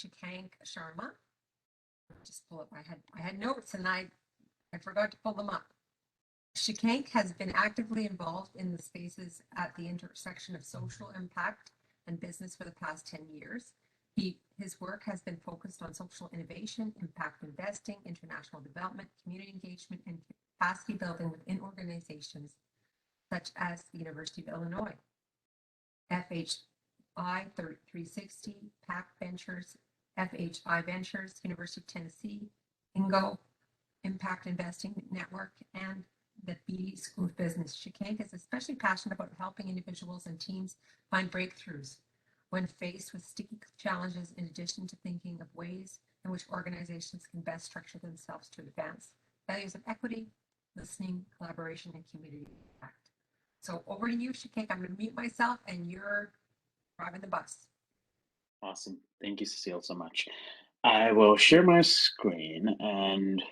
Shikhank Sharma. Just pull up. I had notes and I forgot to pull them up. Shikhank has been actively involved in the spaces at the intersection of social impact and business for the past 10 years. His work has been focused on social innovation, impact investing, international development, community engagement, and capacity building within organizations such as the University of Illinois, FHI 360, PAC Ventures, FHI Ventures, University of Tennessee, INGO, Impact Investing Network, and the BD School of Business. Shikhank is especially passionate about helping individuals and teams find breakthroughs when faced with sticky challenges, in addition to thinking of ways in which organizations can best structure themselves to advance values of equity, listening, collaboration, and community impact. So over to you, Shikhank. I'm going to mute myself and you're driving the bus. Awesome. Thank you, Cecile, so much. I will share my screen, and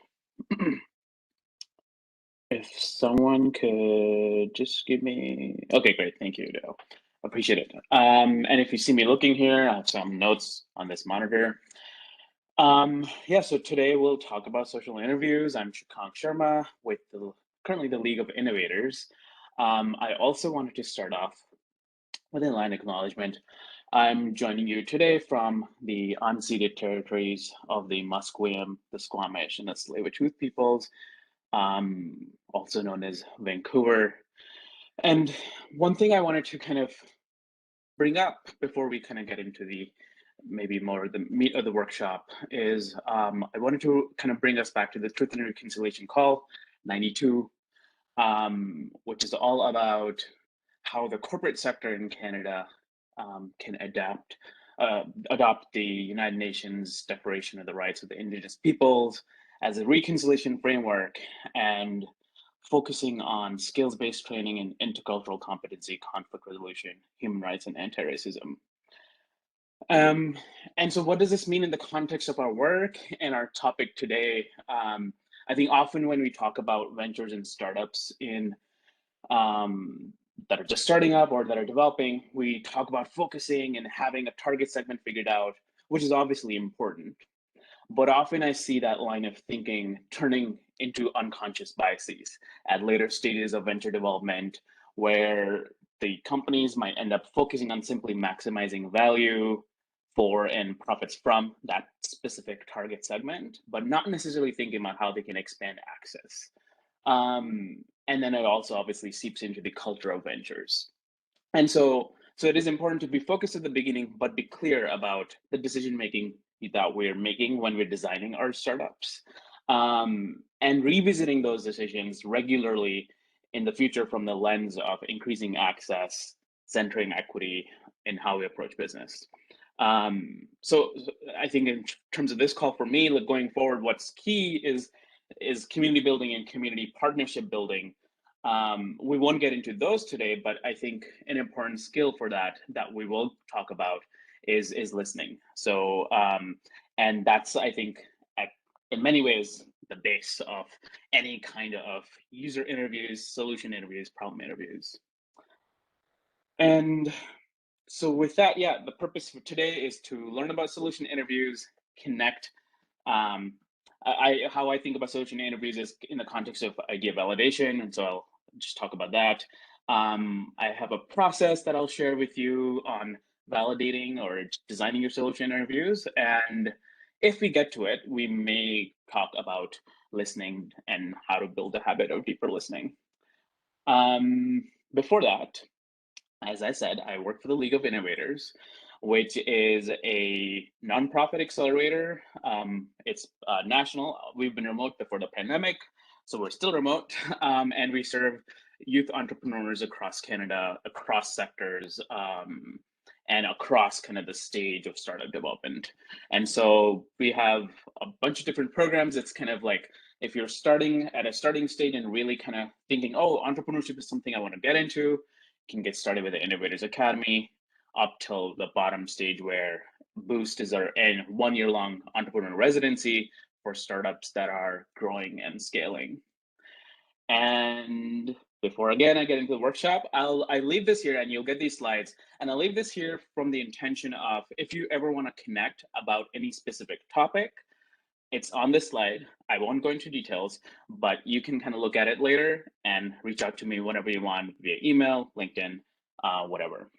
if someone could just give me, okay, great. Thank you, Dale. Appreciate it. And if you see me looking here, I have some notes on this monitor. Yeah, so today we'll talk about social interviews. I'm Shikhank Sharma with currently the League of Innovators. I also wanted to start off with a line acknowledgement. I'm joining you today from the unceded territories of the Musqueam, the Squamish, and the Tsleil-Waututh peoples, also known as Vancouver. And one thing I wanted to kind of bring up before we kind of get into the maybe more the meat of the workshop is I wanted to kind of bring us back to the Truth and Reconciliation Call 92, which is all about how the corporate sector in Canada can adopt the United Nations Declaration of the Rights of the Indigenous Peoples as a reconciliation framework, and focusing on skills-based training in intercultural competency, conflict resolution, human rights, and anti-racism. And so what does this mean in the context of our work and our topic today? I think often when we talk about ventures and startups in that are just starting up or that are developing, we talk about focusing and having a target segment figured out, which is obviously important. But often I see that line of thinking turning into unconscious biases at later stages of venture development, where the companies might end up focusing on simply maximizing value for and profits from that specific target segment, but not necessarily thinking about how they can expand access. And then it also obviously seeps into the culture of ventures. And so it is important to be focused at the beginning, but be clear about the decision-making that we're making when we're designing our startups, and revisiting those decisions regularly in the future from the lens of increasing access, centering equity in how we approach business. So I think in terms of this call for me, like going forward, what's key is community building and community partnership building. We won't get into those today, but I think an important skill for that we will talk about is listening. So, and that's, I think, in many ways, the base of any kind of user interviews, solution interviews, problem interviews. And so with that, yeah, the purpose for today is to learn about solution interviews, connect. How I think about solution interviews is in the context of idea validation, and so I'll just talk about that. I have a process that I'll share with you on validating or designing your solution interviews, and if we get to it, we may talk about listening and how to build a habit of deeper listening. Before that, as I said, I work for the League of Innovators, which is a nonprofit accelerator. It's national. We've been remote before the pandemic, so we're still remote, and we serve youth entrepreneurs across Canada, across sectors, and across kind of the stage of startup development. And so we have a bunch of different programs. It's kind of like if you're starting at a starting stage and really kind of thinking, oh, entrepreneurship is something I want to get into, you can get started with the Innovators Academy, up till the bottom stage where Boost is our 1-year-long entrepreneur residency for startups that are growing and scaling. And before again I get into the workshop, I leave this here and you'll get these slides. And I'll leave this here from the intention of, if you ever want to connect about any specific topic, it's on this slide. I won't go into details, but you can kind of look at it later and reach out to me whenever you want via email, LinkedIn, whatever.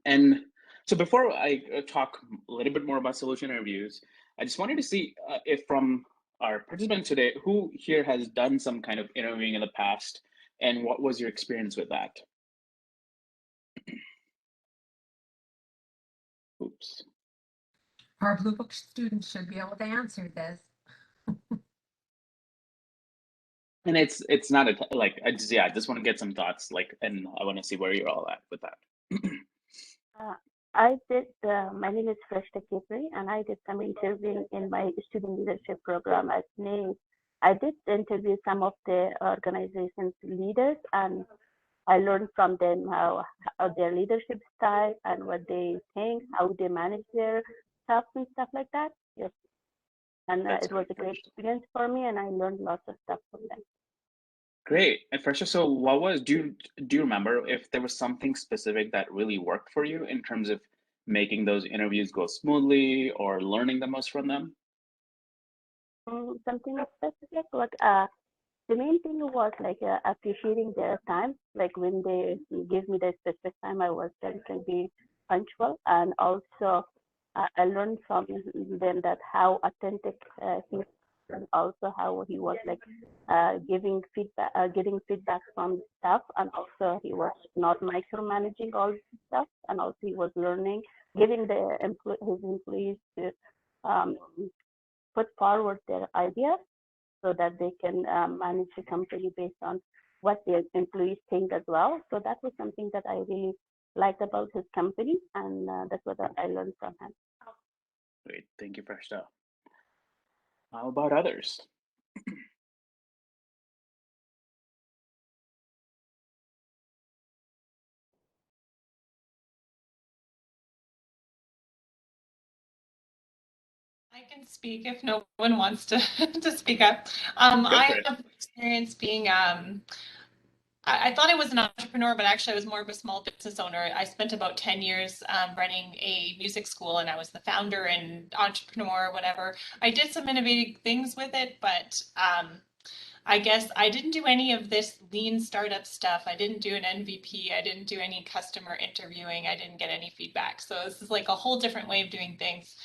And so before I talk a little bit more about solution interviews, I just wanted to see if from our participants today, who here has done some kind of interviewing in the past, and what was your experience with that? Oops. Our Blue Book students should be able to answer this. And it's not a like I just want to get some thoughts, like, and I want to see where you're all at with that. I did, my name is Freshta Kipri, and I did some interviewing in my student leadership program at NAE. I did interview some of the organization's leaders, and I learned from them how their leadership style and what they think, how they manage their stuff and stuff like that. Yes. And it was a great experience for me, and I learned lots of stuff from them. Great. And Fresha, so what was, do you remember if there was something specific that really worked for you in terms of making those interviews go smoothly or learning the most from them? Something specific, like the main thing was like appreciating their time. Like when they give me the specific time, I was then to be punctual, and also I learned from them that how authentic he was, and also how he was like giving feedback, getting feedback from staff, and also he was not micromanaging all this stuff, and also he was learning, giving his employees to um, put forward their ideas so that they can manage the company based on what their employees think as well. So that was something that I really liked about his company, and that's what I learned from him. Great. Thank you, Fresha. How about others? I can speak if no one wants to to speak up. I have experience being I thought I was an entrepreneur, but actually I was more of a small business owner. I spent about 10 years running a music school, and I was the founder and entrepreneur, whatever. I did some innovative things with it, but I guess I didn't do any of this lean startup stuff. I didn't do an MVP. I didn't do any customer interviewing. I didn't get any feedback. So this is like a whole different way of doing things.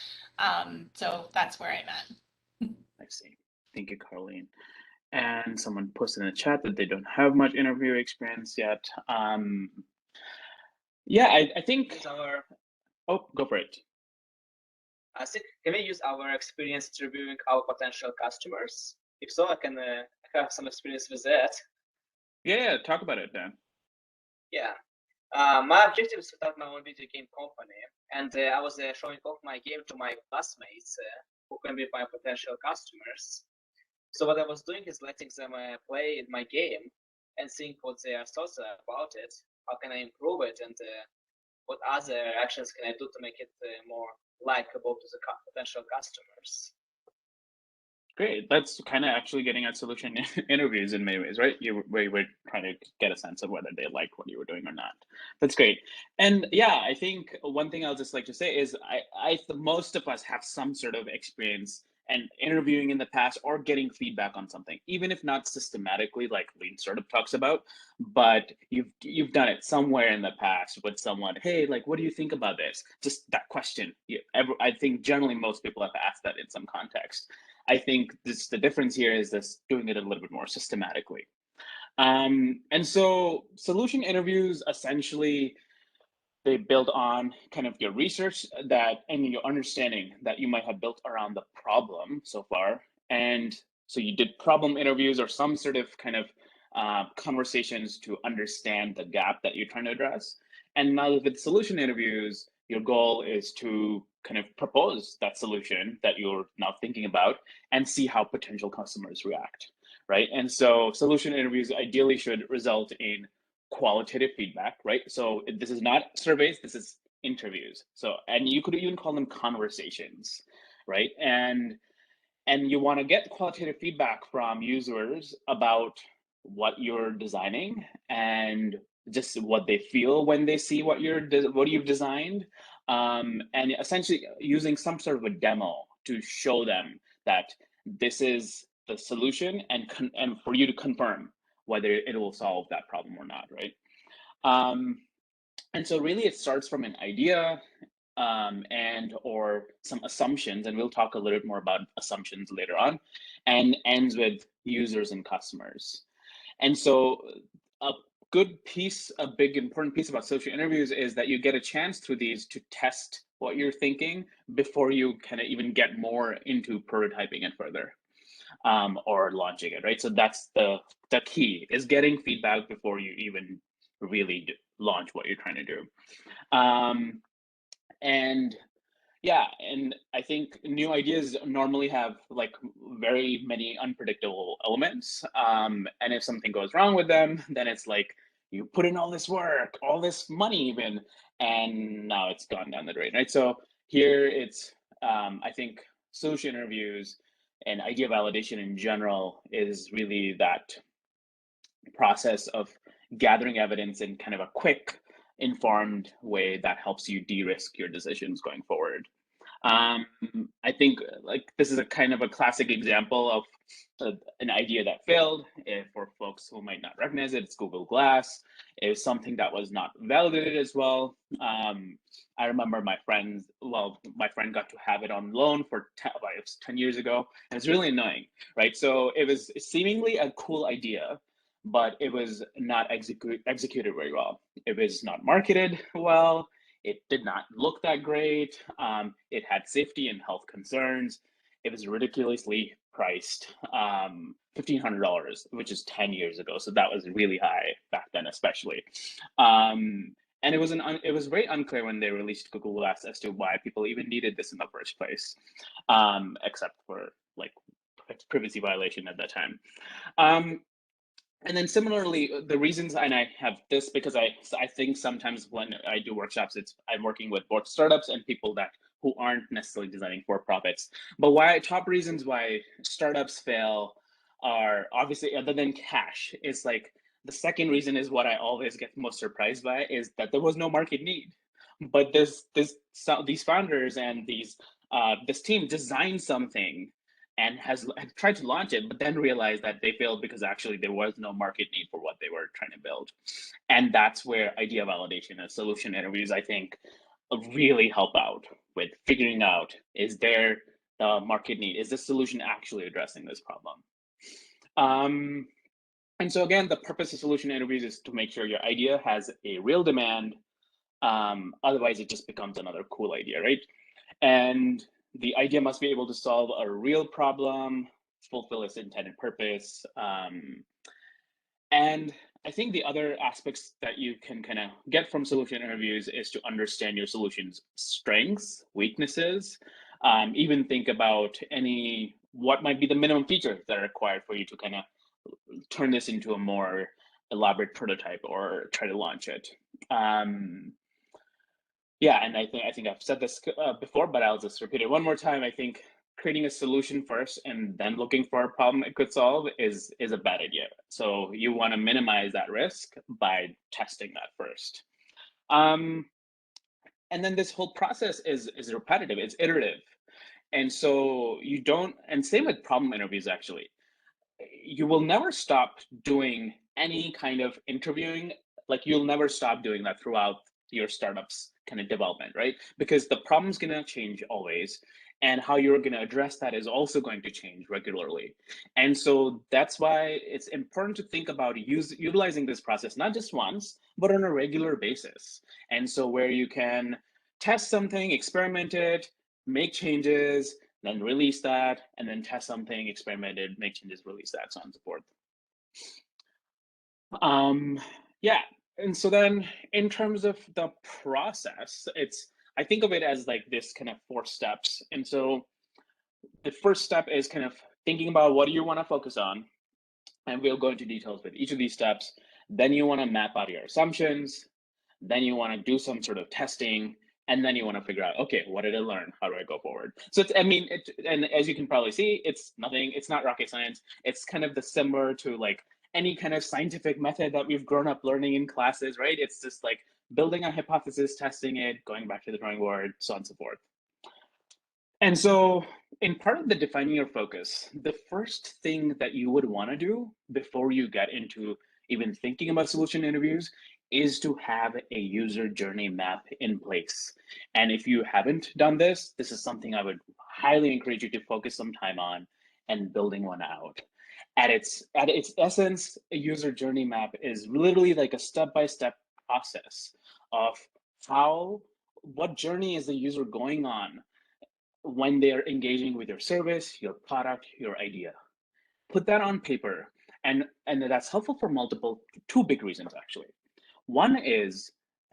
So that's where I'm at. I see. Thank you, Carlene. And someone posted in the chat that they don't have much interview experience yet. Yeah, I think our. Oh, go for it. I think, can we use our experience interviewing our potential customers? If so, I can have some experience with that. Yeah, talk about it, Dan. Yeah. My objective is to start my own video game company, and I was showing off my game to my classmates who can be my potential customers. So what I was doing is letting them play in my game and seeing what their thoughts are about it, how can I improve it, and what other actions can I do to make it more likable to the potential customers. Great. That's kind of actually getting at solution interviews in many ways, right? You were trying to get a sense of whether they liked what you were doing or not. That's great. And yeah, I think one thing I'll just like to say is most of us have some sort of experience and interviewing in the past or getting feedback on something, even if not systematically like Lean Startup talks about, but you've done it somewhere in the past with someone. Hey, like, what do you think about this? Just that question. I think generally most people have asked that in some context. I think the difference here is this doing it a little bit more systematically. And so solution interviews essentially, they build on kind of your research and your understanding that you might have built around the problem so far. And so you did problem interviews or some sort of kind of conversations to understand the gap that you're trying to address. And now with solution interviews, your goal is to kind of propose that solution that you're now thinking about and see how potential customers react, right? And so solution interviews ideally should result in qualitative feedback, right? So this is not surveys, this is interviews. So, and you could even call them conversations, right? And you want to get qualitative feedback from users about what you're designing and just what they feel when they see what you've designed, and essentially using some sort of a demo to show them that this is the solution, and for you to confirm whether it will solve that problem or not, right? And so really it starts from an idea, and or some assumptions, and we'll talk a little bit more about assumptions later on, and ends with users and customers. And so a big important piece about social interviews is that you get a chance through these to test what you're thinking before you kind of even get more into prototyping it further, or launching it, right? So that's the key, is getting feedback before you even really launch what you're trying to do. And yeah, and I think new ideas normally have like very many unpredictable elements. And if something goes wrong with them, then it's like you put in all this work, all this money even, and now it's gone down the drain, right? So here it's, I think social interviews and idea validation in general is really that process of gathering evidence in kind of a quick, informed way that helps you de-risk your decisions going forward. I think like this is a kind of a classic example of an idea that failed. For folks who might not recognize it, it's Google Glass. It was something that was not validated as well. I remember my friend got to have it on loan for 10 years ago, and it's really annoying, right? So it was seemingly a cool idea, but it was not executed very well. It was not marketed well. It did not look that great. It had safety and health concerns. It was ridiculously priced, $1,500, which is 10 years ago. So that was really high back then, especially. And it was very unclear when they released Google Glass as to why people even needed this in the first place, except for like privacy violation at that time. And then similarly, the reasons, and I have this because I think sometimes when I do workshops, I'm working with both startups and people who aren't necessarily designing for profits. But top reasons why startups fail are obviously, other than cash, is like the second reason is what I always get most surprised by, is that there was no market need. But these founders and this team designed something and had tried to launch it, but then realized that they failed because actually there was no market need for what they were trying to build. And that's where idea validation and solution interviews, I think, really help out with figuring out, is there the market need? Is the solution actually addressing this problem? And so again, the purpose of solution interviews is to make sure your idea has a real demand. Otherwise, it just becomes another cool idea, right? And the idea must be able to solve a real problem, fulfill its intended purpose. And I think the other aspects that you can kind of get from solution interviews is to understand your solution's strengths, weaknesses, even think about what might be the minimum features that are required for you to kind of turn this into a more elaborate prototype or try to launch it. Yeah, and I think I've said this before, but I'll just repeat it one more time. I think creating a solution first and then looking for a problem it could solve is a bad idea. So you want to minimize that risk by testing that first. And then this whole process is repetitive, it's iterative. And so and same with problem interviews, actually. You will never stop doing any kind of interviewing. Like you'll never stop doing that throughout your startup's kind of development, right? Because the problem's going to change always, and how you're going to address that is also going to change regularly. And so that's why it's important to think about utilizing this process not just once, but on a regular basis. And so where you can test something, experiment it, make changes, then release that, and then test something, experiment it, make changes, release that, so on and so forth. Yeah, and so then in terms of the process, I think of it as like this kind of 4 steps. And so the first step is kind of thinking about what do you want to focus on, and we'll go into details with each of these steps. Then you want to map out your assumptions. Then you want to do some sort of testing. And then you want to figure out, okay, what did I learn? How do I go forward? So and as you can probably see, it's not rocket science. It's kind of similar to like any kind of scientific method that we've grown up learning in classes, right? It's just like building a hypothesis, testing it, going back to the drawing board, so on and so forth. And so in part of the defining your focus, the first thing that you would want to do before you get into even thinking about solution interviews is to have a user journey map in place. And if you haven't done this, this is something I would highly encourage you to focus some time on and building one out. At its essence, a user journey map is literally like a step-by-step process of what journey is the user going on when they're engaging with your service, your product, your idea. Put that on paper. And that's helpful for two big reasons, actually. One is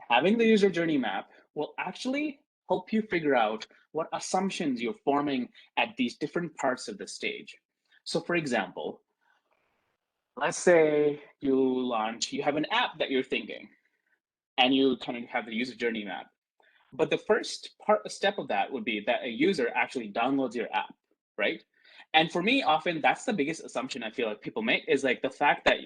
having the user journey map will actually help you figure out what assumptions you're forming at these different parts of the stage. So for example, let's say you have an app that you're thinking, and you kind of have the user journey map. But the first step of that would be that a user actually downloads your app, right? And for me, often that's the biggest assumption I feel like people make, is like the fact that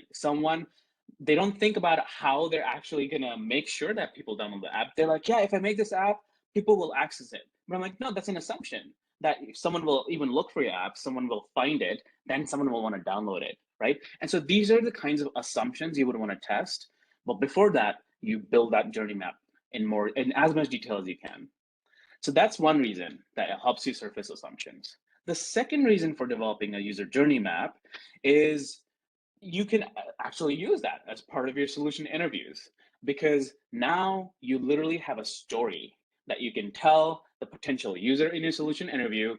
they don't think about how they're actually gonna make sure that people download the app. They're like, yeah, if I make this app, people will access it. But I'm like, no, that's an assumption that if someone will even look for your app, someone will find it, then someone will want to download it, right? And so these are the kinds of assumptions you would want to test. But before that, you build that journey map in as much detail as you can. So that's one reason that it helps you surface assumptions. The second reason for developing a user journey map is you can actually use that as part of your solution interviews, because now you literally have a story that you can tell the potential user in your solution interview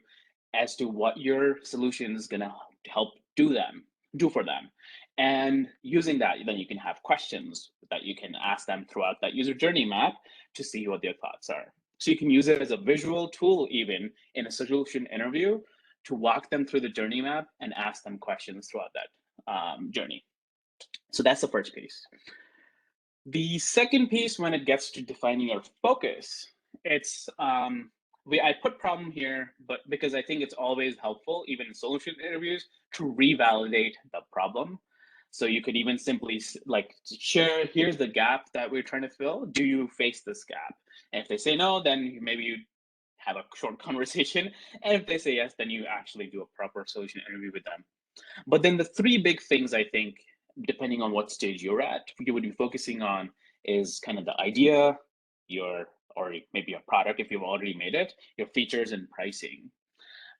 as to what your solution is going to help do for them. And using that, then you can have questions that you can ask them throughout that user journey map to see what their thoughts are. So you can use it as a visual tool, even in a solution interview, to walk them through the journey map and ask them questions throughout that journey. So that's the first piece. The second piece, when it gets to defining your focus, it's I put problem here, but because I think it's always helpful, even in solution interviews, to revalidate the problem. So you could even simply like share, here's the gap that we're trying to fill. Do you face this gap? And if they say no, then maybe you have a short conversation. And if they say yes, then you actually do a proper solution interview with them. But then the three big things, I think, depending on what stage you're at, you would be focusing on is kind of the idea, or maybe a product if you've already made it, your features and pricing.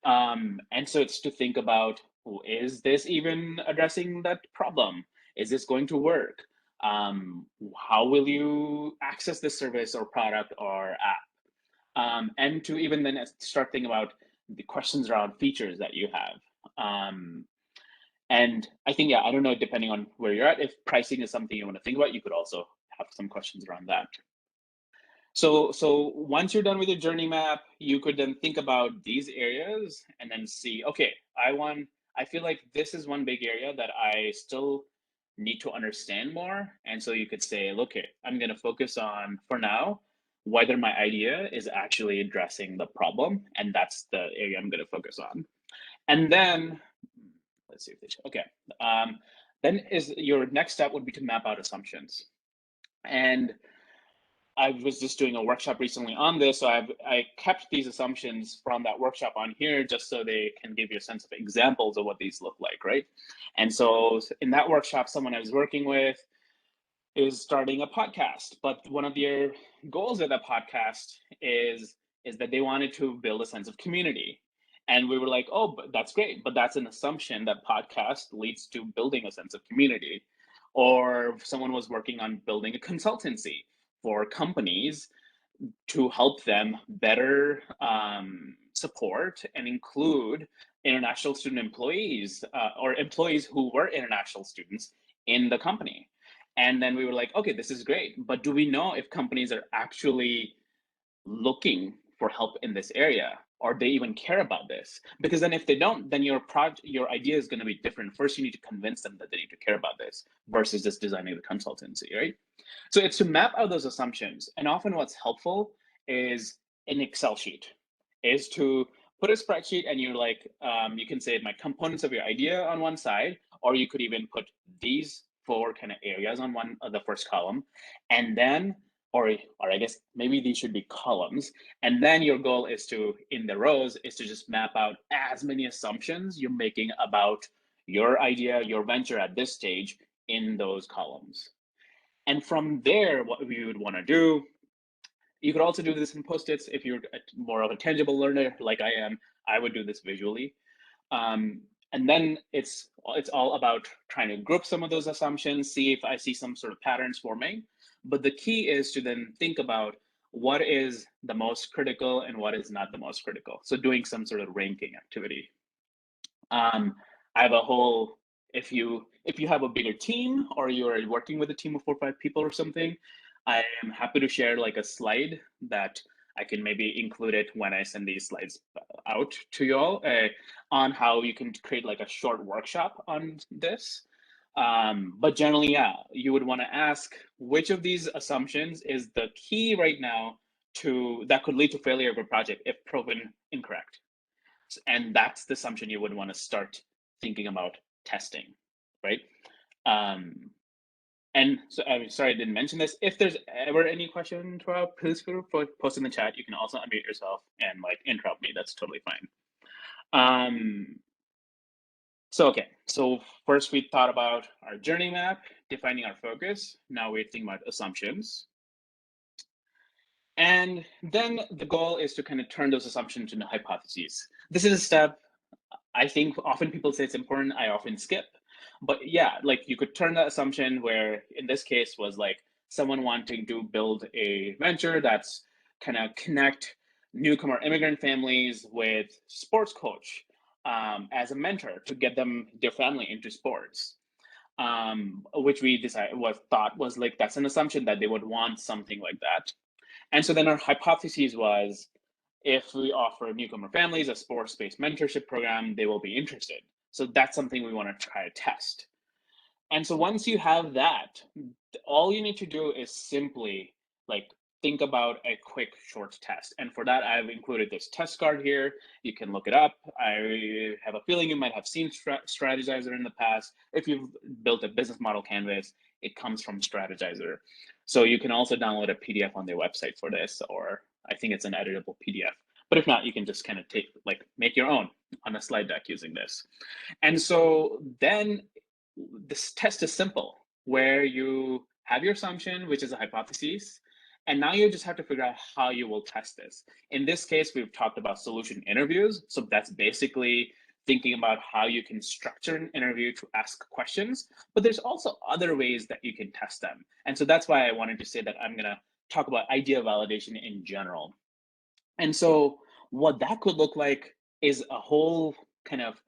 And so it's to think about, is this even addressing that problem? Is this going to work? How will you access this service or product or app? And to even then start thinking about the questions around features that you have. And I think, yeah, I don't know, depending on where you're at, if pricing is something you want to think about, you could also have some questions around that. So once you're done with your journey map, you could then think about these areas and then see, okay, I feel like this is one big area that I still need to understand more. And so you could say, okay, I'm going to focus on, for now, whether my idea is actually addressing the problem. And that's the area I'm going to focus on. And then, let's see if this, okay. Then your next step would be to map out assumptions. And I was just doing a workshop recently on this, so I kept these assumptions from that workshop on here just so they can give you a sense of examples of what these look like, right? And so in that workshop, someone I was working with is starting a podcast, but one of their goals of that podcast is that they wanted to build a sense of community. And we were like, oh, but that's great, but that's an assumption that podcast leads to building a sense of community. Or someone was working on building a consultancy for companies to help them better support and include international student employees or employees who were international students in the company. And then we were like, okay, this is great, but do we know if companies are actually looking for help in this area, or they even care about this? Because then if they don't, then your idea is going to be different. First, you need to convince them that they need to care about this versus just designing the consultancy, right? So it's to map out those assumptions. And often what's helpful is an Excel sheet, is to put a spreadsheet and you're like, you can say my components of your idea on one side, or you could even put these 4 kind of areas on one of the first column, and then, or I guess maybe these should be columns. And then your goal is to, in the rows, is to just map out as many assumptions you're making about your idea, your venture at this stage in those columns. And from there, what we would want to do, you could also do this in Post-its if you're more of a tangible learner like I am. I would do this visually. And then it's all about trying to group some of those assumptions, see if I see some sort of patterns forming. But the key is to then think about what is the most critical and what is not the most critical. So doing some sort of ranking activity. I have a whole, if you have a bigger team or you're working with a team of 4 or 5 people or something, I am happy to share like a slide that I can maybe include it when I send these slides out to you all on how you can create like a short workshop on this. But generally, yeah, you would want to ask which of these assumptions is the key right now that could lead to failure of a project if proven incorrect. And that's the assumption you would want to start thinking about testing, right? And so I'm sorry I didn't mention this. If there's ever any question, please post in the chat. You can also unmute yourself and like interrupt me. That's totally fine. Okay, so first we thought about our journey map, defining our focus. Now we're thinking about assumptions. And then the goal is to kind of turn those assumptions into hypotheses. This is a step I think often people say it's important, I often skip. But yeah, like you could turn that assumption where in this case was like someone wanting to build a venture that's kind of connect newcomer immigrant families with sports coach as a mentor to get their family into sports. Which we thought was like, that's an assumption that they would want something like that. And so then our hypothesis was, if we offer newcomer families a sports-based mentorship program, they will be interested. So that's something we want to try to test. And so once you have that, all you need to do is simply like think about a quick short test. And for that, I've included this test card here. You can look it up. I have a feeling you might have seen Strategizer in the past. If you've built a business model canvas, it comes from Strategizer. So you can also download a PDF on their website for this, or I think it's an editable PDF. But if not, you can just kind of make your own on a slide deck using this. And so then this test is simple, where you have your assumption, which is a hypothesis, and now you just have to figure out how you will test this. In this case, we've talked about solution interviews. So that's basically thinking about how you can structure an interview to ask questions, but there's also other ways that you can test them. And so that's why I wanted to say that I'm gonna talk about idea validation in general. And so what that could look like is a whole kind of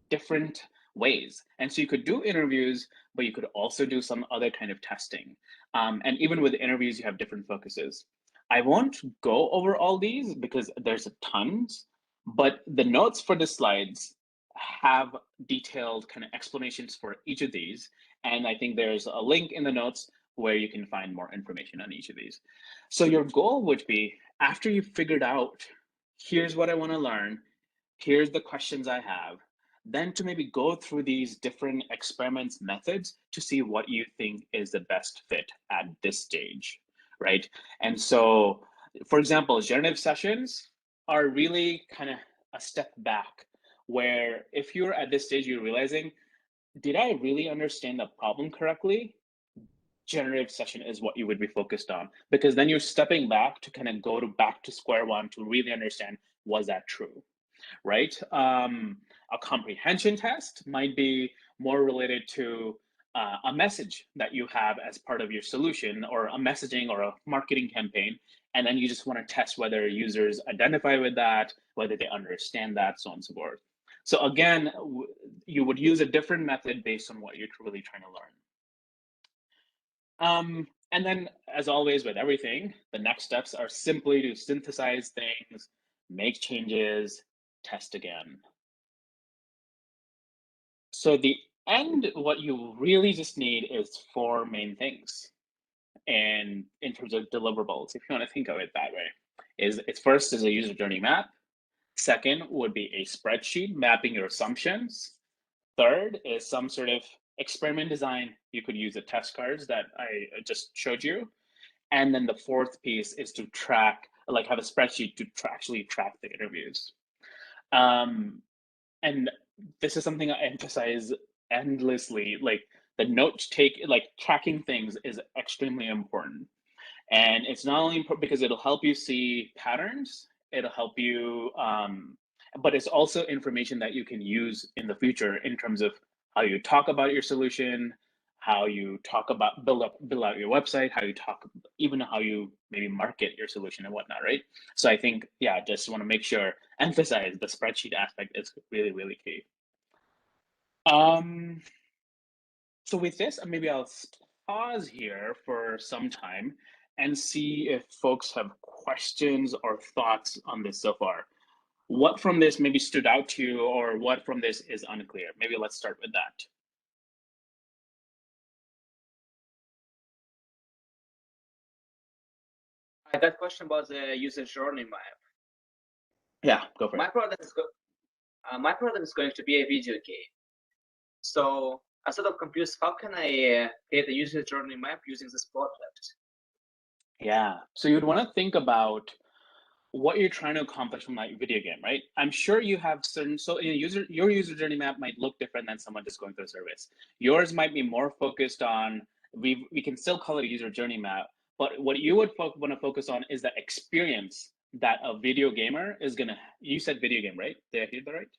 different ways. And so you could do interviews, but you could also do some other kind of testing. And even with interviews, you have different focuses. I won't go over all these because there's tons, but the notes for the slides have detailed kind of explanations for each of these. And I think there's a link in the notes where you can find more information on each of these. So your goal would be, after you've figured out, here's what I want to learn, here's the questions I have, then to maybe go through these different experiments methods to see what you think is the best fit at this stage, right? And so, for example, generative sessions are really kind of a step back, where if you're at this stage, you're realizing, did I really understand the problem correctly? Generative session is what you would be focused on, because then you're stepping back to kind of go back to square one to really understand, was that true? Right? A comprehension test might be more related to a message that you have as part of your solution, or a messaging or a marketing campaign. And then you just want to test whether users identify with that, whether they understand that, so on and so forth. So again, you would use a different method based on what you're really trying to learn. And then, as always with everything, the next steps are simply to synthesize things, make changes, test again. So the end, what you really just need is 4 main things. And in terms of deliverables, if you want to think of it that way, it's first is a user journey map. Second would be a spreadsheet mapping your assumptions. Third is some sort of experiment design. You could use the test cards that I just showed you. And then the fourth piece is to track, like have a spreadsheet to actually track the interviews. And this is something I emphasize endlessly, like the note take, like tracking things is extremely important. And it's not only important because it'll help you see patterns, it'll help you, but it's also information that you can use in the future in terms of how you talk about your solution, how you talk about build out your website, how you talk, even how you maybe market your solution and whatnot, right? So I think, yeah, just want to make sure, emphasize the spreadsheet aspect is really, really key. So with this, maybe I'll pause here for some time and see if folks have questions or thoughts on this so far. What from this maybe stood out to you, or what from this is unclear? Maybe let's start with that. That question was a user journey map. Yeah, go for it. My product is going to be a video game. So I'm sort of confused. How can I create a user journey map using this product? Yeah, so you'd want to think about what you're trying to accomplish from like video game, right? I'm sure you have certain, so your user journey map might look different than someone just going through a service. Yours might be more focused on, we can still call it a user journey map, but what you would want to focus on is the experience that a video gamer is gonna, you said video game, right? Did I hear that right?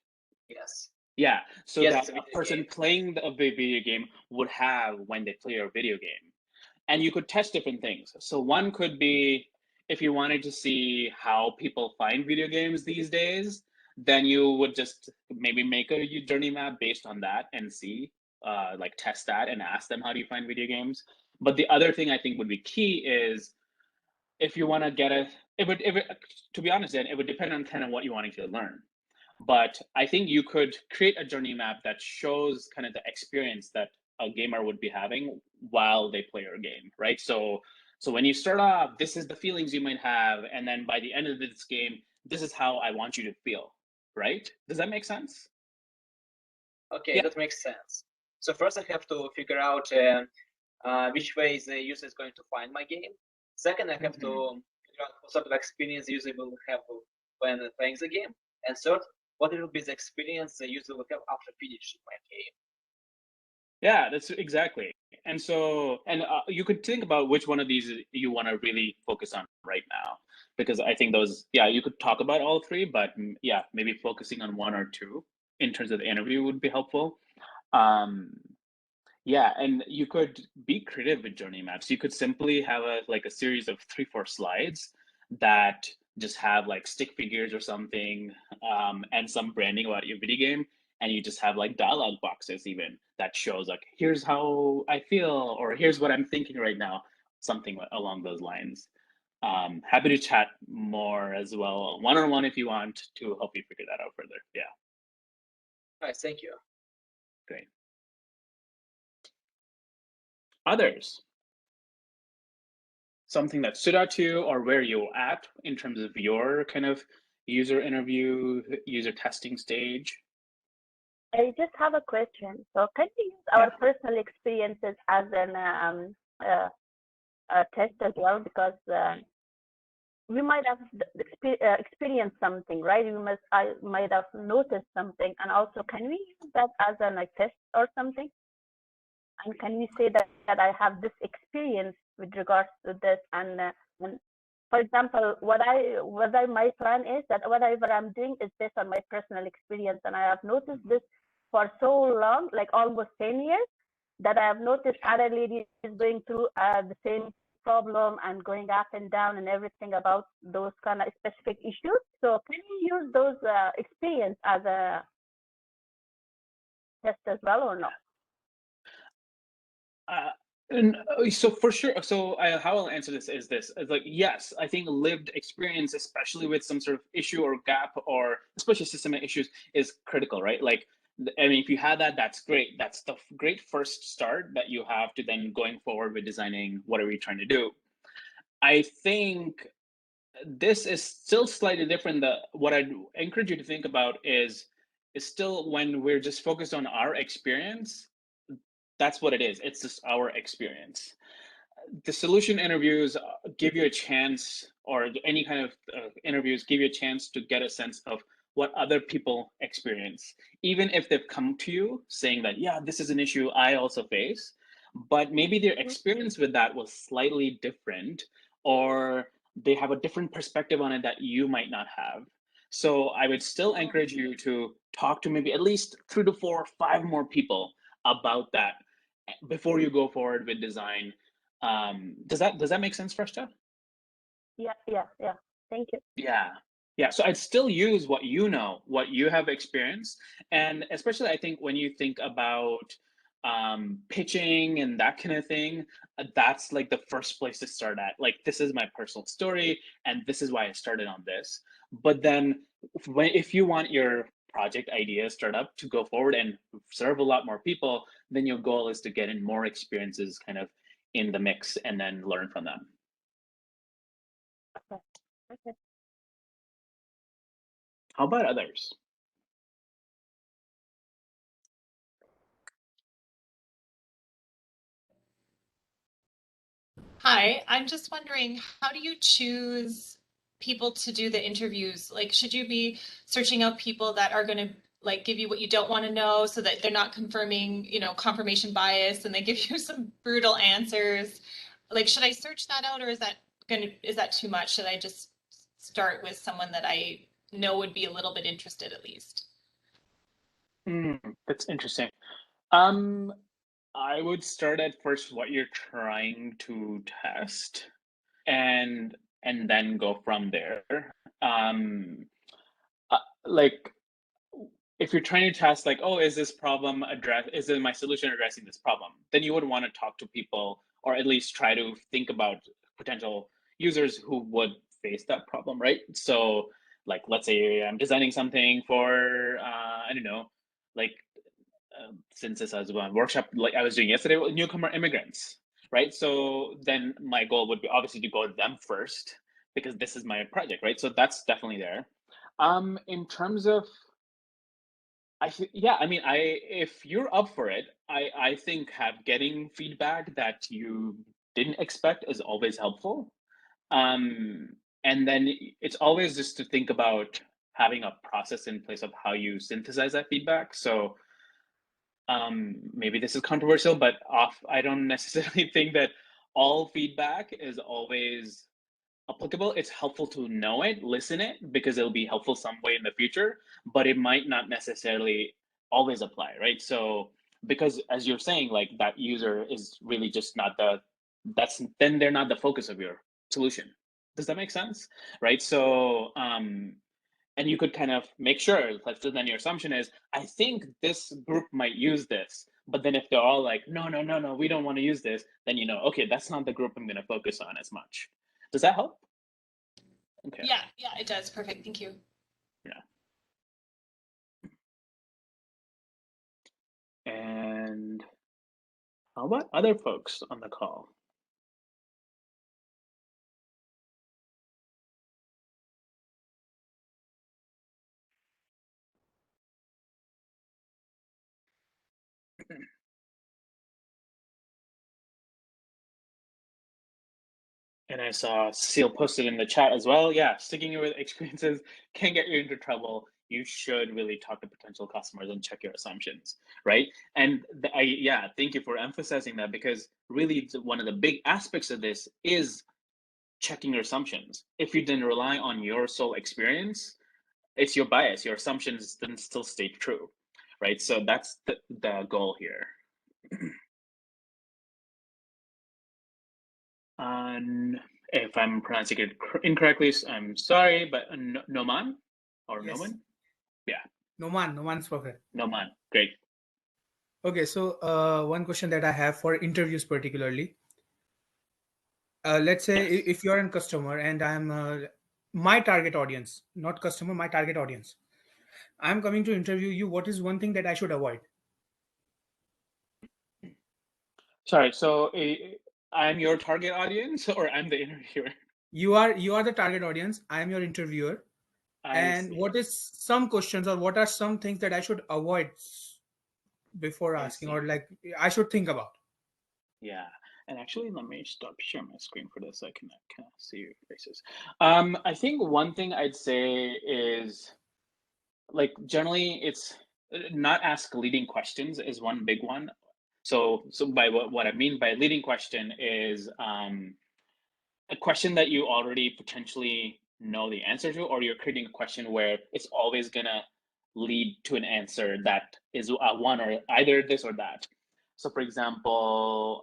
Yes. Yeah, so yes, that a person playing a video game would have when they play a video game. And you could test different things. So one could be, if you wanted to see how people find video games these days, then you would just maybe make a journey map based on that and see, like test that and ask them, how do you find video games? But the other thing I think would be key is, if you want to get to be honest, then it would depend on kind of what you wanting to learn. But I think you could create a journey map that shows kind of the experience that a gamer would be having while they play your game, right? So when you start off, this is the feelings you might have, and then by the end of this game, this is how I want you to feel, right? Does that make sense? Okay, Yeah. that makes sense. So first I have to figure out which ways the user is going to find my game. Second, I have to figure out what sort of experience the user will have when playing the game. And third, what will be the experience the user will have after finishing my game. Yeah, that's exactly. And so, and you could think about which one of these you want to really focus on right now, because I think those, yeah, you could talk about all three, but yeah, maybe focusing on one or two in terms of the interview would be helpful. Yeah, and you could be creative with journey maps. You could simply have a series of 3-4 slides that just have like stick figures or something, and some branding about your video game, and you just have like dialogue boxes even that shows like, here's how I feel, or here's what I'm thinking right now, something along those lines. Happy to chat more as well, one-on-one if you want, to help you figure that out further. Yeah. All right, thank you. Great. Others? Something that stood out to you, or where you're at in terms of your kind of user interview, user testing stage? I just have a question. So can we use our personal experiences as an a test as well? Because we might have experienced something, right? I might have noticed something, and also, can we use that as a test or something? And can we say that I have this experience with regards to this? And for example, my plan is that whatever I'm doing is based on my personal experience, and I have noticed this for so long, like almost 10 years, that I have noticed other ladies going through the same problem and going up and down and everything about those kind of specific issues. So can you use those experience as a test as well, or not? So for sure, so how I'll answer this is like, yes, I think lived experience, especially with some sort of issue or gap, or especially systemic issues, is critical, right? Like, I mean, if you have that, that's great. That's the great first start that you have to then going forward with designing whatever you're trying to do. I think this is still slightly different. What I'd encourage you to think about is still when we're just focused on our experience, that's what it is. It's just our experience. The solution interviews give you a chance, or any kind of interviews give you a chance to get a sense of what other people experience, even if they've come to you saying that, yeah, this is an issue I also face, but maybe their experience with that was slightly different, or they have a different perspective on it that you might not have. So I would still encourage you to talk to maybe at least 3 to 4 or 5 more people about that before you go forward with design. Does that make sense, Freshta? Yeah. Thank you. Yeah. So I'd still use what you know, what you have experienced, and especially I think when you think about pitching and that kind of thing, that's like the first place to start at. Like, this is my personal story, and this is why I started on this. But then, if you want your project idea startup to go forward and serve a lot more people, then your goal is to get in more experiences kind of in the mix and then learn from them. Okay. How about others? Hi, I'm just wondering, how do you choose people to do the interviews? Like, should you be searching out people that are going to like give you what you don't want to know, so that they're not confirming, confirmation bias, and they give you some brutal answers? Like, should I search that out, or is that too much? Should I just start with someone that I know would be a little bit interested at least? That's interesting. I would start at first what you're trying to test, and then go from there. Like, if you're trying to test, like, oh, is this problem is it my solution addressing this problem? Then you would want to talk to people, or at least try to think about potential users who would face that problem, right? So, like, let's say I'm designing something for I don't know, like, since this was one workshop like I was doing yesterday with newcomer immigrants, right? So then my goal would be obviously to go to them first, because this is my project, right? So that's definitely there. In terms of, yeah, I mean, if you're up for it, I think getting feedback that you didn't expect is always helpful. Um, and then it's always just to think about having a process in place of how you synthesize that feedback. So maybe this is controversial, but I don't necessarily think that all feedback is always applicable. It's helpful to know it, listen it, because it'll be helpful some way in the future, but it might not necessarily always apply, right? So, because as you're saying, like, that user is really just not then they're not the focus of your solution. Does that make sense? Right? So, and you could kind of make sure, like, so then your assumption is, I think this group might use this, but then if they're all like, no, we don't want to use this, then okay, that's not the group I'm going to focus on as much. Does that help? Okay. Yeah, it does. Perfect. Thank you. Yeah. And how about other folks on the call? And I saw Seal posted in the chat as well. Yeah, sticking with experiences can get you into trouble. You should really talk to potential customers and check your assumptions, right? And thank you for emphasizing that, because really one of the big aspects of this is checking your assumptions. If you didn't rely on your sole experience, it's your bias. Your assumptions didn't still stay true, right? So that's the goal here. If I'm pronouncing it incorrectly, I'm sorry, but Noman or Yes. Noman? Yeah. Noman's perfect. Noman, great. Okay, so one question that I have for interviews particularly. Let's say Yes. if you're a customer and I'm my target audience, not customer, my target audience. I'm coming to interview you. What is one thing that I should avoid? Sorry, so I'm your target audience, or I'm the interviewer? You are the target audience. I am your interviewer. I And see. what is some questions or what are some things that I should avoid before I asking, see. or like I should think about? Yeah. And actually, let me stop sharing my screen for this so I can kind of see your faces. I think one thing I'd say is, like, generally it's not ask leading questions is one big one. So by what I mean by leading question is a question that you already potentially know the answer to, or you're creating a question where it's always gonna lead to an answer that is one or either this or that. So for example,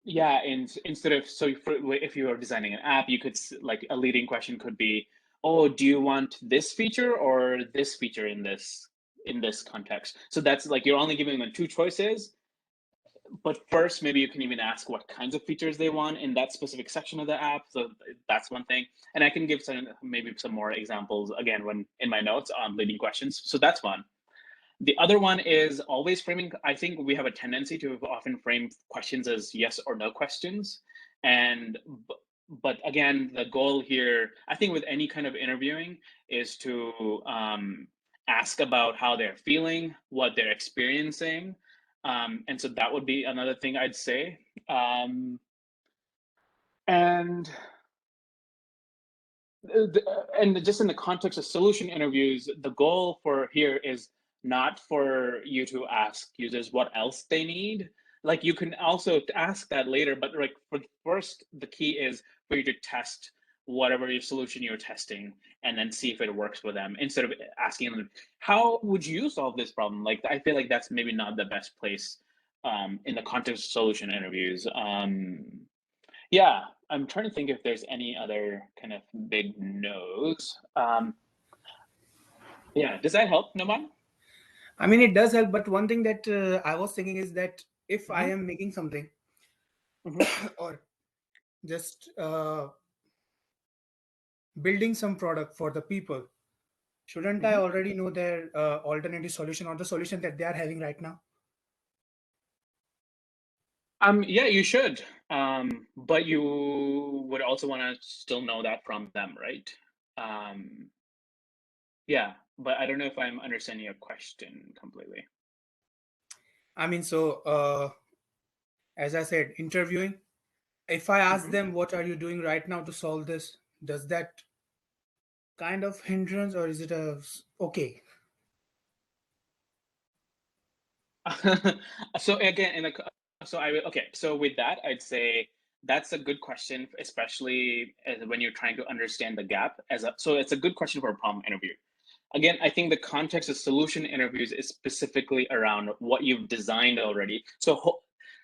yeah, instead of, so if you are designing an app, you could like a leading question could be, oh, do you want this feature or this feature in this context? So that's like you're only giving them two choices, but first maybe you can even ask what kinds of features they want in that specific section of the app. So that's one thing, and I can give maybe some more examples again when in my notes on leading questions. So that's one. The other one is always framing. I think we have a tendency to often frame questions as yes or no questions. And, but again, the goal here, I think with any kind of interviewing, is to ask about how they're feeling, what they're experiencing. And so that would be another thing I'd say. And and just in the context of solution interviews, the goal for here is not for you to ask users what else they need. Like you can also ask that later, but like for first, the key is for you to test whatever your solution you're testing and then see if it works for them, instead of asking them, how would you solve this problem? Like I feel like that's maybe not the best place in the context of solution interviews. Yeah, I'm trying to think if there's any other kind of big no's. Yeah, does that help, Naman? I mean, it does help, but one thing that I was thinking is that if I Mm-hmm. am making something Mm-hmm. or just building some product for the people, shouldn't I Mm-hmm. already know their alternative solution or the solution that they are having right now? Yeah, you should. But you would also want to still know that from them, right? Um, yeah, but I don't know if I'm understanding your question completely. I mean, so as I said, interviewing, if I ask Mm-hmm. them, what are you doing right now to solve this? Does that kind of hindrance, or is it a okay? So again, so I okay. So with that, I'd say that's a good question, especially when you're trying to understand the gap. So it's a good question for a problem interview. Again, I think the context of solution interviews is specifically around what you've designed already. So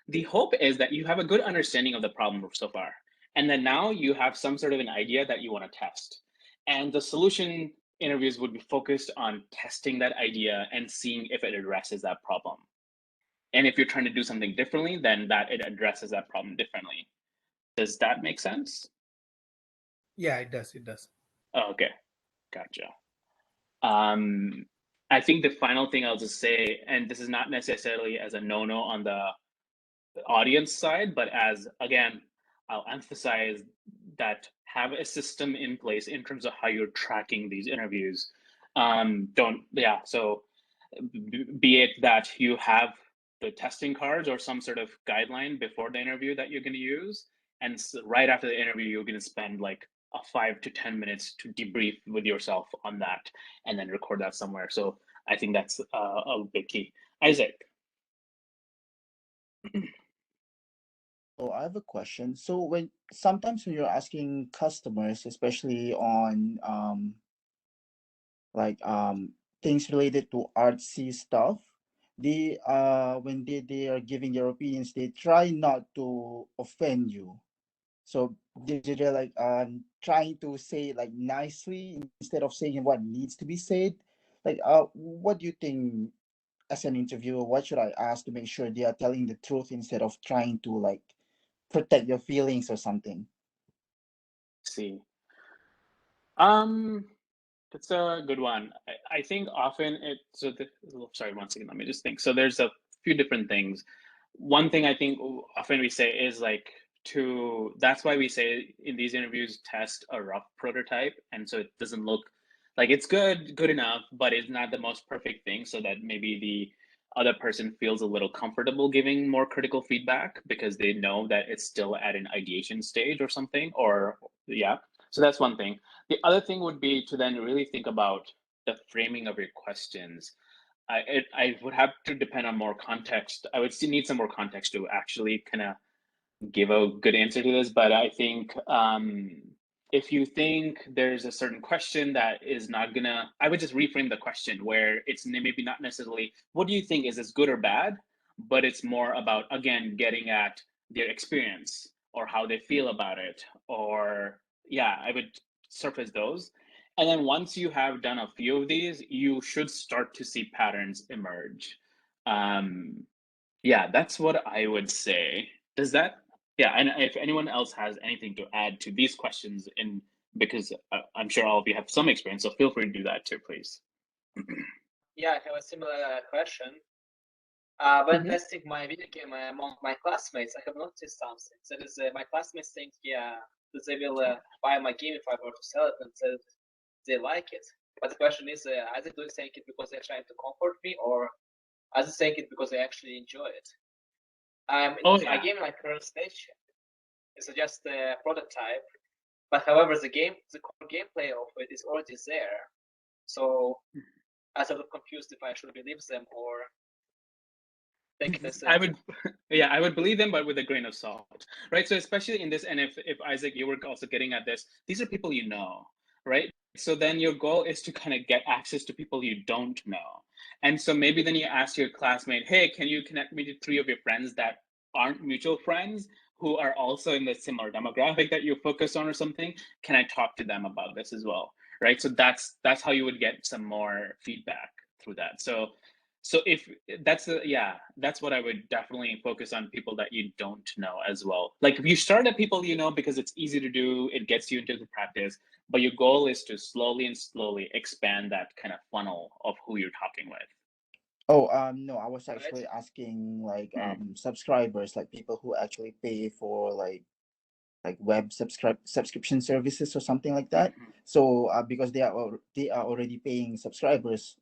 the hope is that you have a good understanding of the problem so far, and then now you have some sort of an idea that you want to test, and the solution interviews would be focused on testing that idea and seeing if it addresses that problem. And if you're trying to do something differently, then that it addresses that problem differently. Does that make sense? Yeah, it does. It does. Oh, okay, gotcha. Um, I think the final thing I'll just say, and this is not necessarily as a no-no on the audience side, but as again, I'll emphasize that have a system in place in terms of how you're tracking these interviews. So be it that you have the testing cards or some sort of guideline before the interview that you're going to use, and right after the interview you're going to spend like a 5 to 10 minutes to debrief with yourself on that and then record that somewhere. So I think that's a big key. Isaac. So I have a question. So sometimes when you're asking customers, especially on like things related to artsy stuff, they when they are giving their opinions, they try not to offend you. So they're like trying to say like nicely instead of saying what needs to be said. Like what do you think as an interviewer? What should I ask to make sure they are telling the truth instead of trying to like protect your feelings or something? See, um that's a good one. I think often sorry, one second, let me just think. So there's a few different things. One thing I think often we say is like that's why we say in these interviews, test a rough prototype. And so it doesn't look like it's good enough, but it's not the most perfect thing, so that maybe the other person feels a little comfortable giving more critical feedback because they know that it's still at an ideation stage or something, or yeah. So that's one thing. The other thing would be to then really think about the framing of your questions. I would have to depend on more context. I would still need some more context to actually kind of give a good answer to this, but I think if you think there's a certain question that is not gonna, I would just reframe the question where it's maybe not necessarily, what do you think, is this good or bad? But it's more about, again, getting at their experience or how they feel about it, or yeah, I would surface those. And then once you have done a few of these, you should start to see patterns emerge. Yeah, that's what I would say. Does that, yeah, and if anyone else has anything to add to these questions, because I'm sure all of you have some experience, so feel free to do that too, please. Yeah, I have a similar question. When testing my video game among my classmates, I have noticed something. That is, my classmates think, yeah, that they will buy my game if I were to sell it, and that they like it. But the question is, are they doing it because they're trying to comfort me, or are they saying it because they actually enjoy it? My game in my current stage is just a prototype, but however, the core gameplay of it is already there. So I'm sort of confused if I should believe them or take it as I would believe them, but with a grain of salt, right? So especially in this, and if Isaac, you were also getting at this, these are people you know, right? So then your goal is to kind of get access to people you don't know. And so maybe then you ask your classmate, hey, can you connect me to 3 of your friends that aren't mutual friends who are also in the similar demographic that you focus on or something? Can I talk to them about this as well, right? So that's how you would get some more feedback through that. So if that's what I would definitely focus on, people that you don't know as well. Like if you start at people you know because it's easy to do, it gets you into the practice, but your goal is to slowly expand that kind of funnel of who you're talking with. Oh, no, I was actually asking like subscribers, like people who actually pay for like web subscription services or something like that. So because they are already paying subscribers,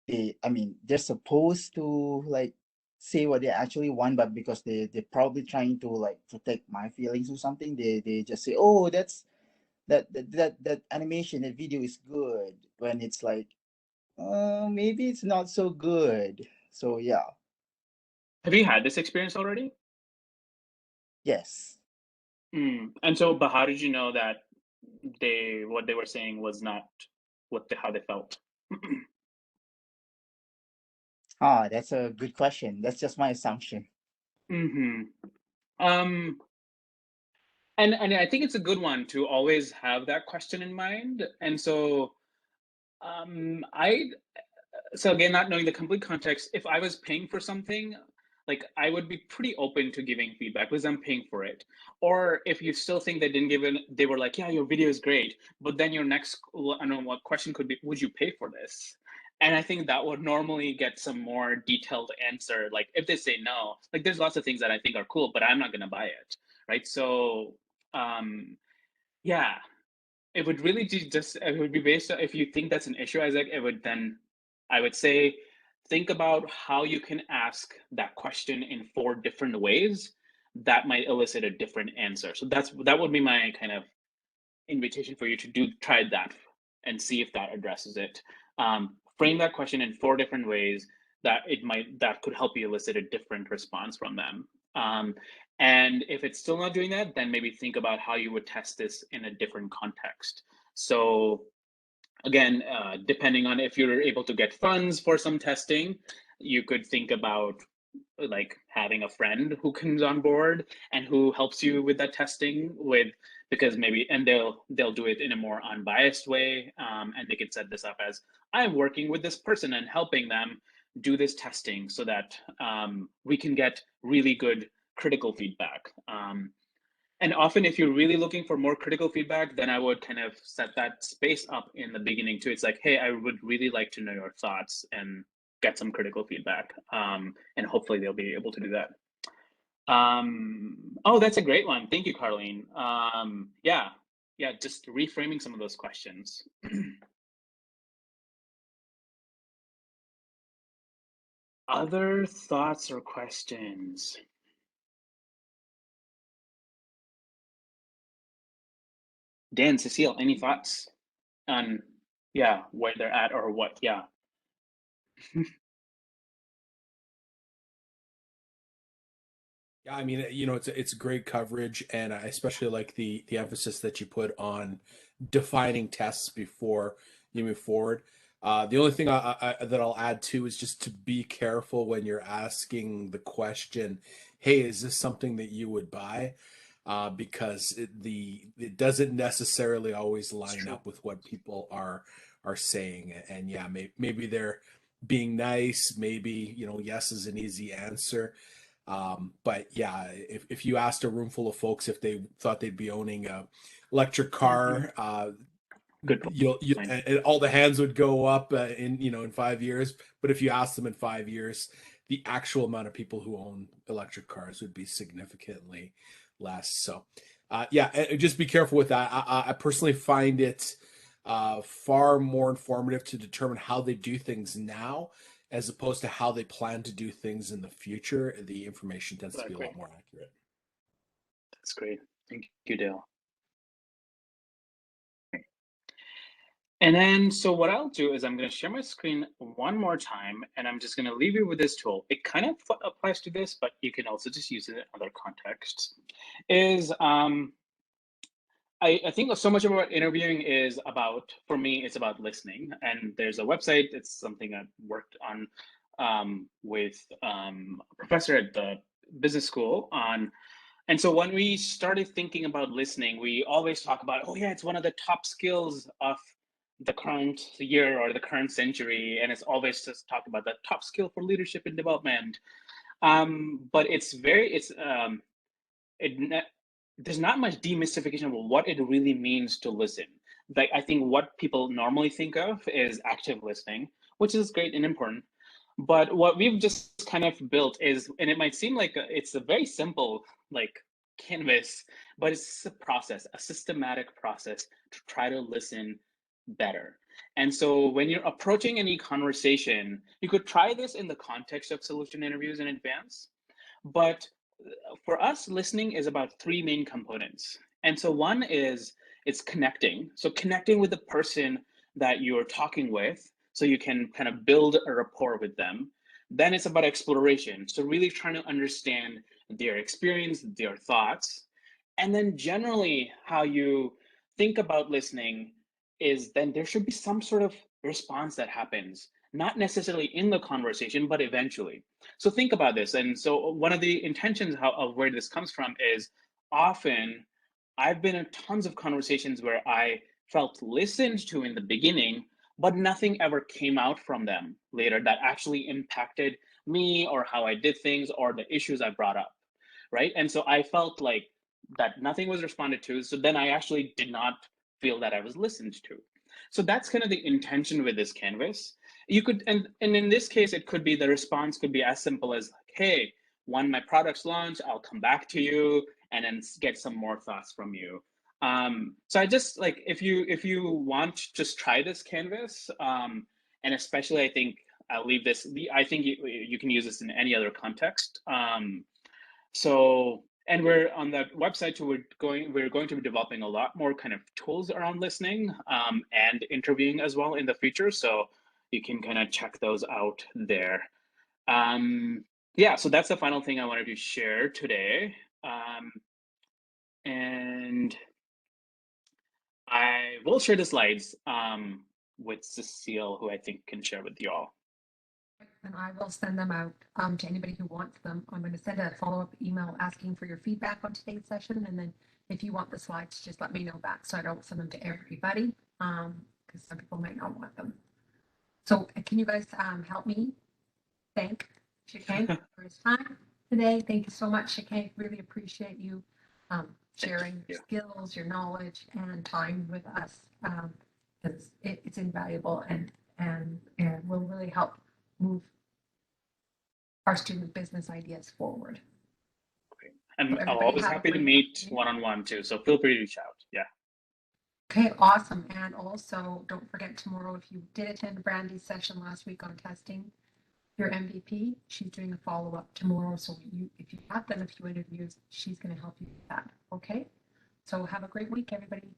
they're supposed to like say what they actually want, but because they're probably trying to like protect my feelings or something, they just say, oh, that animation, that video is good, when it's like maybe it's not so good. So yeah. Have you had this experience already? Yes. And so, but how did you know that what they were saying was not how they felt? That's a good question. That's just my assumption. Um, and I think it's a good one to always have that question in mind. And so, so again, not knowing the complete context, if I was paying for something, like I would be pretty open to giving feedback because I'm paying for it. Or if you still think they didn't give it, they were like, yeah, your video is great, but then your next, I don't know what question could be, would you pay for this? And I think that would normally get some more detailed answer. Like if they say no, like there's lots of things that I think are cool, but I'm not going to buy it, right? So yeah, it would really just it would be based on, if you think that's an issue, Isaac, I would say think about how you can ask that question in 4 different ways that might elicit a different answer. So that would be my kind of invitation for you to try that and see if that addresses it. Frame that question in 4 different ways that could help you elicit a different response from them. And if it's still not doing that, then maybe think about how you would test this in a different context. So again, depending on if you're able to get funds for some testing, you could think about like having a friend who comes on board and who helps you with that testing because maybe, and they'll do it in a more unbiased way, and they can set this up as, I'm working with this person and helping them do this testing so that we can get really good critical feedback. And often if you're really looking for more critical feedback, then I would kind of set that space up in the beginning too. It's like, hey, I would really like to know your thoughts and get some critical feedback. And hopefully they'll be able to do that. Oh, that's a great one. Thank you, Carlene. Yeah, just reframing some of those questions. Other thoughts or questions? Dan, Cecile, any thoughts on, where they're at or what? Yeah. Yeah, I mean, it's great coverage, and I especially like the emphasis that you put on defining tests before you move forward. The only thing that I'll add too is just to be careful when you're asking the question, "Hey, is this something that you would buy?" Because it doesn't necessarily always line up with what people are saying, and yeah, maybe they're being nice, maybe yes is an easy answer. But yeah, if you asked a room full of folks if they thought they'd be owning a electric car, Good you point. and all the hands would go up in 5 years. But if you ask them in 5 years, the actual amount of people who own electric cars would be significantly less. So, just be careful with that. I personally find it far more informative to determine how they do things now as opposed to how they plan to do things in the future. The information tends to be a lot more accurate. That's great. Thank you, Dale. And then, so what I'll do is I'm going to share my screen one more time, and I'm just going to leave you with this tool. It kind of applies to this, but you can also just use it in other contexts. I think so much of what interviewing is about, for me, it's about listening. And there's a website, it's something I've worked on with a professor at the business school on. And so when we started thinking about listening, we always talk about, oh yeah, it's one of the top skills of the current year or the current century. And it's always just talk about the top skill for leadership and development. But there's not much demystification of what it really means to listen. Like, I think what people normally think of is active listening, which is great and important. But what we've just kind of built is, and it might seem like it's a very simple like canvas, but it's a process, a systematic process to try to listen better. And so when you're approaching any conversation, you could try this in the context of solution interviews in advance. But for us, listening is about three main components. And so one is it's connecting. So connecting with the person that you're talking with so you can kind of build a rapport with them. Then it's about exploration. So really trying to understand their experience, their thoughts. And then generally how you think about listening is then there should be some sort of response that happens, not necessarily in the conversation, but eventually. So think about this. And so one of the intentions of where this comes from is often I've been in tons of conversations where I felt listened to in the beginning, but nothing ever came out from them later that actually impacted me or how I did things or the issues I brought up, right? And so I felt like that nothing was responded to. So then I actually did not feel that I was listened to. So that's kind of the intention with this canvas. You could, and in this case, it could be the response could be as simple as like, hey, when my product's launch, I'll come back to you and then get some more thoughts from you. So I just like, if you want, just try this canvas. And especially, I think I'll leave this, I think you can use this in any other context. And we're on that website, so we're going to be developing a lot more kind of tools around listening and interviewing as well in the future. So you can kind of check those out there. So that's the final thing I wanted to share today. And I will share the slides with Cecile, who I think can share with you all. And I will send them out to anybody who wants them. I'm going to send a follow-up email asking for your feedback on today's session. And then if you want the slides, just let me know back so I don't send them to everybody because some people might not want them. So can you guys help me thank Shikhank for his time today? Thank you so much, Shikhank. Really appreciate you sharing your skills, your knowledge, and time with us. It's invaluable and will really help move our student business ideas forward. I'm everybody always have a happy to great meet afternoon. one-on-one too. So feel free to reach out. Yeah. Okay, awesome. And also, don't forget tomorrow, if you did attend Brandy's session last week on testing your MVP, she's doing a follow-up tomorrow. So if you have done a few interviews, she's going to help you with that. Okay. So have a great week, everybody.